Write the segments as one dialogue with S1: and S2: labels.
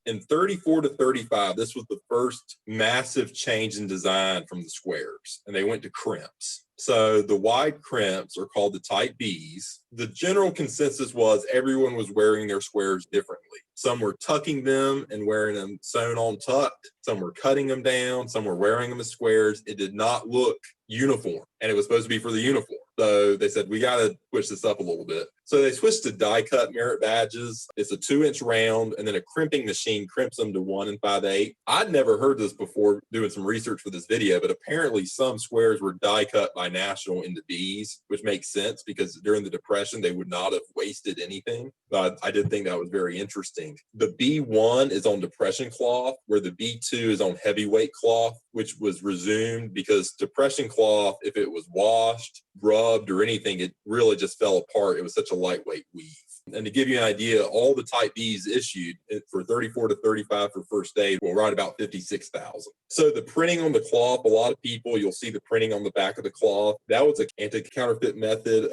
S1: In 34 to 35, this was the first massive change in design from the squares, and they went to crimps. So the wide crimps are called the type Bs. The general consensus was everyone was wearing their squares differently. Some were tucking them and wearing them sewn on tucked. Some were cutting them down. Some were wearing them as squares. It did not look uniform, and it was supposed to be for the uniform. So they said, we got to switch this up a little bit. So they switched to die cut merit badges. It's a 2-inch round, and then a crimping machine crimps them to 1 5/8. I'd never heard this before doing some research for this video, but apparently some squares were die cut by National into Bs, which makes sense because during the Depression, they would not have wasted anything. But I did think that was very interesting. The B1 is on Depression cloth, where the B2 is on heavyweight cloth, which was resumed because Depression cloth, if it was washed, rubbed, or anything, it really just fell apart. It was such a lightweight weave. And to give you an idea, all the type Bs issued for 34 to 35 for first aid will write about 56,000. So the printing on the cloth, a lot of people, you'll see the printing on the back of the cloth. That was an anti-counterfeit method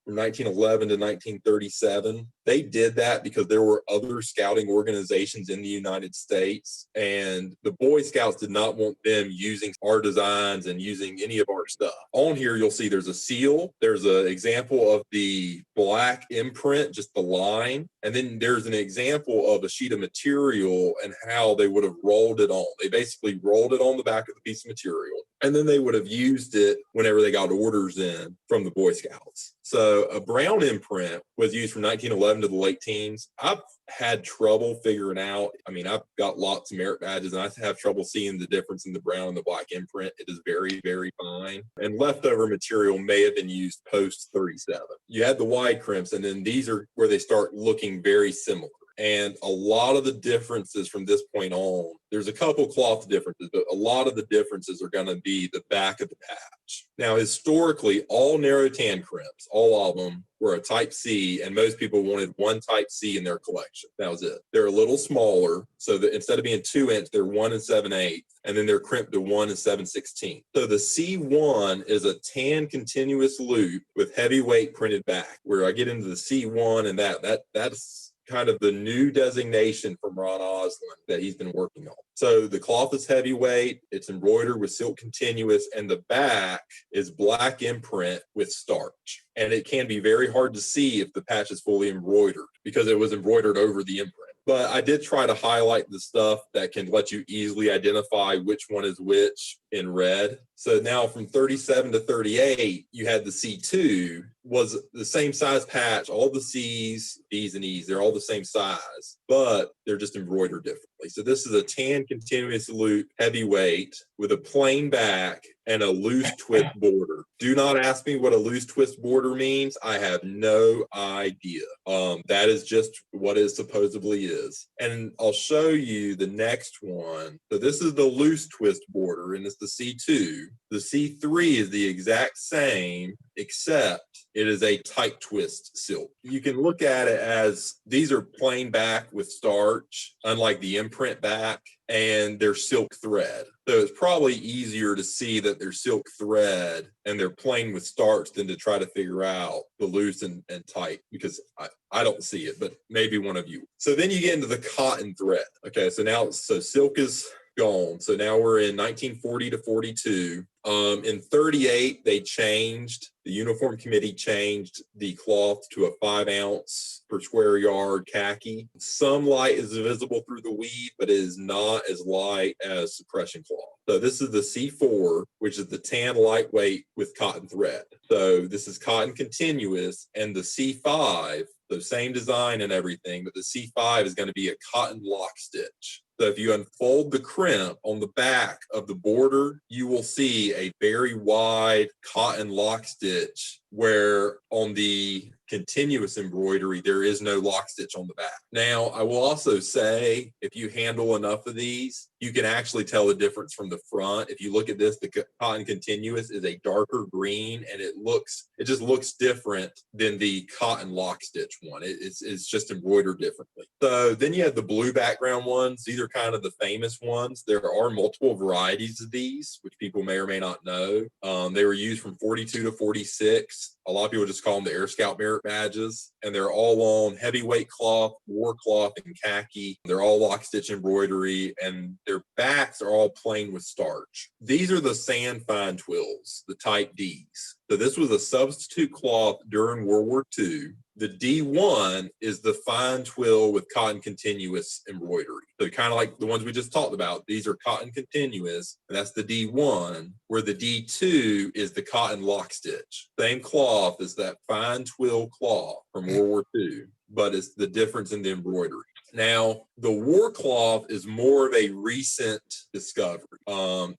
S1: from 1911 to 1937. They did that because there were other scouting organizations in the United States, and the Boy Scouts did not want them using our designs and using any of our stuff. On here, you'll see there's a seal. There's an example of the black imprint, just the line. And then there's an example of a sheet of material and how they would have rolled it on. They basically rolled it on the back of the piece of material, and then they would have used it whenever they got orders in from the Boy Scouts. So a brown imprint was used from 1911 to the late teens. I've had trouble figuring out. I mean, I've got lots of merit badges, and I have trouble seeing the difference in the brown and the black imprint. It is very, very fine. And leftover material may have been used post 37. You had the wide crimps, and then these are where they start looking very similar. And a lot of the differences from this point on, there's a couple cloth differences, but a lot of the differences are going to be the back of the patch. Now, historically, all narrow tan crimps, all of them, were a type C, and most people wanted one type C in their collection. That was it. They're a little smaller, so that instead of being 2-inch, they're 1 7/8, and then they're crimped to 1 7/16. So the C1 is a tan continuous loop with heavyweight printed back. Where I get into the C1 and that's kind of the new designation from Ron Oslin that he's been working on. So the cloth is heavyweight, it's embroidered with silk continuous, and the back is black imprint with starch. And it can be very hard to see if the patch is fully embroidered because it was embroidered over the imprint. But I did try to highlight the stuff that can let you easily identify which one is which in red. So now from 37 to 38, you had the C2 was the same size patch. All the C's, D's, and E's, they're all the same size, but they're just embroidered differently. So this is a tan continuous loop heavyweight with a plain back and a loose twist border. Do not ask me what a loose twist border means. I have no idea. That is just what it supposedly is. And I'll show you the next one. So this is the loose twist border, and it's the C2. The C3 is the exact same, except it is a tight twist silk. You can look at it as these are plain back with starch, unlike the imprint back, and they're silk thread. So it's probably easier to see that they're silk thread and they're plain with starch than to try to figure out the loose and tight, because I don't see it, but maybe one of you. So then you get into the cotton thread. Okay, so silk is gone. So now we're in 1940 to 42. In 38, they changed, the Uniform Committee changed the cloth to a 5-ounce per square yard khaki. Some light is visible through the weave, but it is not as light as suppression cloth. So this is the C4, which is the tan lightweight with cotton thread. So this is cotton continuous, and the C5, the same design and everything, but the C5 is going to be a cotton lock stitch. So if you unfold the crimp on the back of the border, you will see a very wide cotton lock stitch, where on the continuous embroidery, there is no lock stitch on the back. Now, I will also say, if you handle enough of these, you can actually tell the difference from the front. If you look at this, the cotton continuous is a darker green, and it just looks different than the cotton lock stitch one. It's just embroidered differently. So then you have the blue background ones. These are kind of the famous ones. There are multiple varieties of these, which people may or may not know. They were used from 42 to 46. A lot of people just call them the Air Scout merit badges, and they're all on heavyweight cloth, war cloth, and khaki. They're all lock stitch embroidery, and their backs are all plain with starch. These are the sand fine twills, the type Ds. So this was a substitute cloth during World War II. The D1 is the fine twill with cotton continuous embroidery. So kind of like the ones we just talked about, these are cotton continuous, and that's the D1, where the D2 is the cotton lock stitch. Same cloth as that fine twill cloth from World War II, but it's the difference in the embroidery. Now, the war cloth is more of a recent discovery.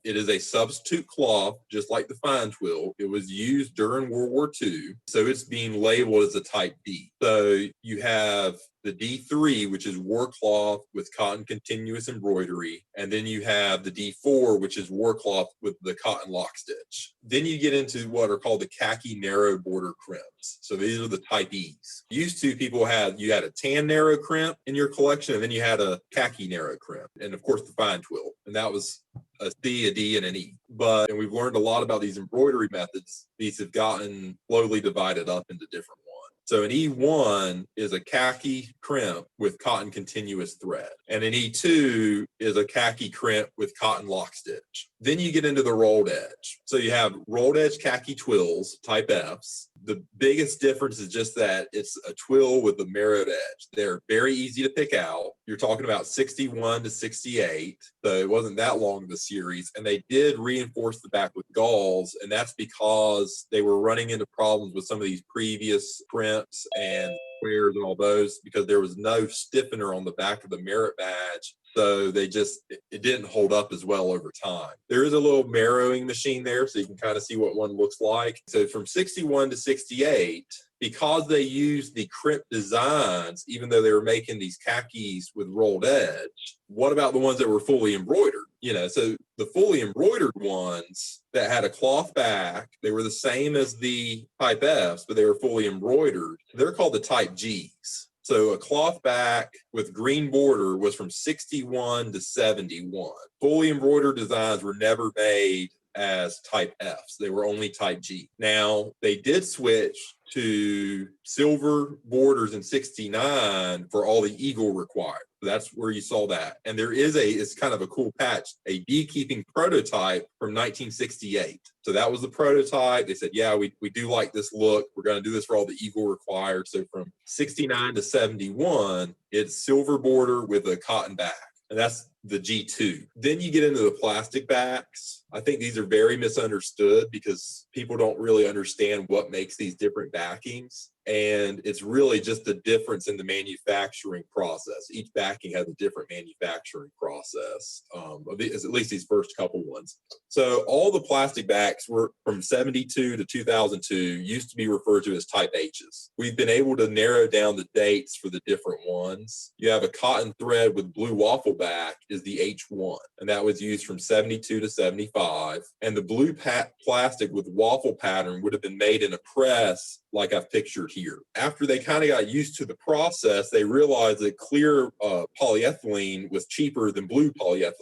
S1: It is a substitute cloth, just like the fine twill. It was used during World War II, so it's being labeled as a type D. So you have the D3, which is war cloth with cotton continuous embroidery, and then you have the D4, which is war cloth with the cotton lock stitch. Then you get into what are called the khaki narrow border crimps. So these are the type E's. Used to, you had a tan narrow crimp in your collection, and then you had a khaki narrow crimp, and of course the fine twill, and that was a C, a D, and an E. And we've learned a lot about these embroidery methods. These have gotten slowly divided up into different ones. So an E1 is a khaki crimp with cotton continuous thread, and an E2 is a khaki crimp with cotton lock stitch. Then you get into the rolled edge. So you have rolled edge khaki twills, type Fs. The biggest difference is just that it's a twill with a mirrored edge. They're very easy to pick out. You're talking about 61 to 68, so it wasn't that long of a series. And they did reinforce the back with gauze, and that's because they were running into problems with some of these previous crimps and squares and all those, because there was no stiffener on the back of the merit badge. So it didn't hold up as well over time. There is a little marrowing machine there, so you can kind of see what one looks like. So from 61 to 68, because they used the crimp designs, even though they were making these khakis with rolled edge, what about the ones that were fully embroidered? So the fully embroidered ones that had a cloth back, they were the same as the type Fs, but they were fully embroidered. They're called the type Gs. So a cloth back with green border was from 61 to 71. Fully embroidered designs were never made as type Fs. They were only type G. Now, they did switch to silver borders in 69 for all the eagle required. That's where you saw that. And there is it's kind of a cool patch, a beekeeping prototype from 1968. So that was the prototype. They said, yeah, we do like this look. We're going to do this for all the eagle required. So from 69 to 71, it's silver border with a cotton back. And that's the G2. Then you get into the plastic backs. I think these are very misunderstood because people don't really understand what makes these different backings. And it's really just the difference in the manufacturing process. Each backing has a different manufacturing process, at least these first couple ones. So all the plastic backs were from 72 to 2002 used to be referred to as type H's. We've been able to narrow down the dates for the different ones. You have a cotton thread with blue waffle back is the H1, and that was used from 72 to 75. And the blue plastic with waffle pattern would have been made in a press like I've pictured here. After they kind of got used to the process, they realized that clear polyethylene was cheaper than blue polyethylene.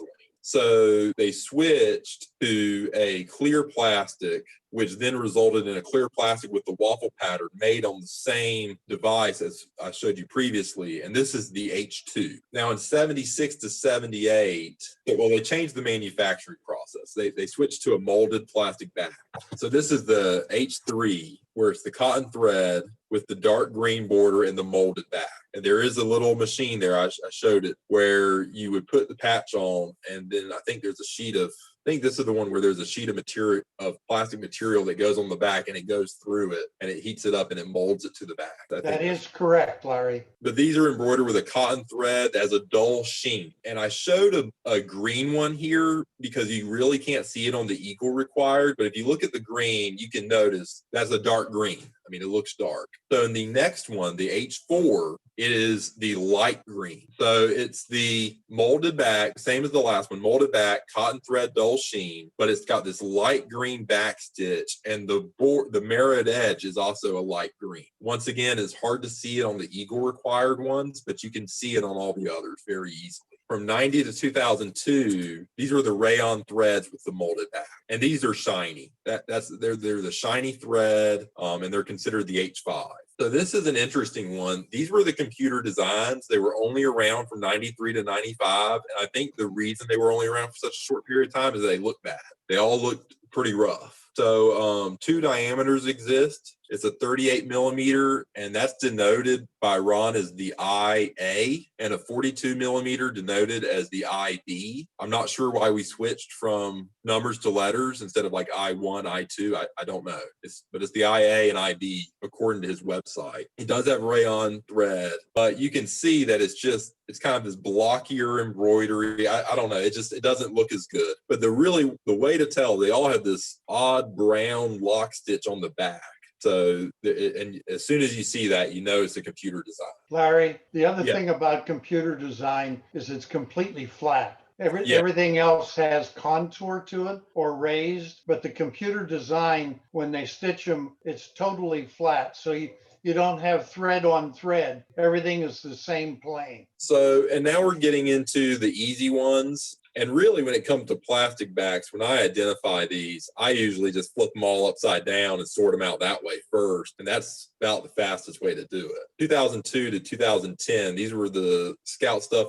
S1: So they switched to a clear plastic, which then resulted in a clear plastic with the waffle pattern made on the same device as I showed you previously. And this is the H2. Now in 76 to 78, they changed the manufacturing process. They switched to a molded plastic bag. So this is the H3, where it's the cotton thread with the dark green border and the molded back. And there is a little machine there, I showed it, where you would put the patch on, and then I think there's a sheet of, I think this is the one where there's a sheet of material, of plastic material that goes on the back, and it goes through it, and it heats it up, and it molds it to the back.
S2: That is correct, Larry.
S1: But these are embroidered with a cotton thread that has a dull sheen. And I showed a green one here because you really can't see it on the eagle required. But if you look at the green, you can notice that's a dark green. I mean, it looks dark. So in the next one, the H4, it is the light green. So it's the molded back, same as the last one, molded back, cotton thread dull sheen, but it's got this light green back stitch, and the mirrored edge is also a light green. Once again, it's hard to see it on the Eagle required ones, but you can see it on all the others very easily. From 90 to 2002, these were the rayon threads with the molded back, and these are shiny. They're the shiny thread, and they're considered the H5. So this is an interesting one. These were the computer designs. They were only around from 93 to 95, and I think the reason they were only around for such a short period of time is they look bad. They all looked pretty rough. So two diameters exist. It's a 38 millimeter, and that's denoted by Ron as the IA, and a 42 millimeter denoted as the IB. I'm not sure why we switched from numbers to letters instead of like I1, I2. I don't know. But it's the IA and IB according to his website. It does have rayon thread, but you can see that it's kind of this blockier embroidery. I don't know. It doesn't look as good. But the way to tell, they all have this odd brown lock stitch on the back. So, and as soon as you see that, you know it's a computer design.
S2: Larry, the other thing about computer design is it's completely flat. Everything else has contour to it or raised, but the computer design, when they stitch them, it's totally flat. So you don't have thread on thread. Everything is the same plane.
S1: So, and now we're getting into the easy ones. And really, when it comes to plastic backs, when I identify these, I usually just flip them all upside down and sort them out that way first. And that's about the fastest way to do it. 2002 to 2010, these were the Scout Stuff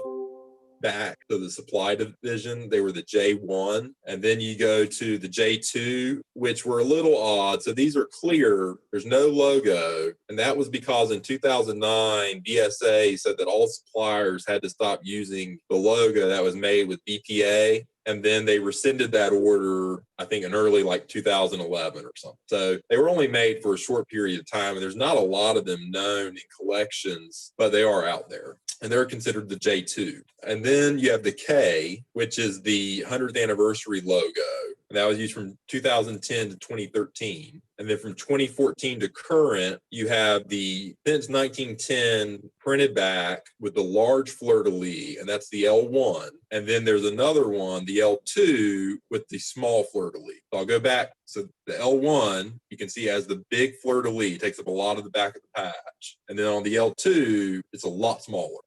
S1: back to the supply division. They were the J1, and then you go to the J2, which were a little odd. So these are clear, there's no logo, and that was because in 2009 BSA said that all suppliers had to stop using the logo that was made with BPA, and then they rescinded that order, I think in early like 2011 or something. So they were only made for a short period of time, and there's not a lot of them known in collections, but they are out there, and they're considered the J2. And then you have the K, which is the 100th anniversary logo. And that was used from 2010 to 2013. And then from 2014 to current, you have the since 1910 printed back with the large fleur-de-lis, and that's the L1. And then there's another one, the L2, with the small fleur-de-lis. So I'll go back. So the L1, you can see has the big fleur-de-lis, takes up a lot of the back of the patch. And then on the L2, it's a lot smaller.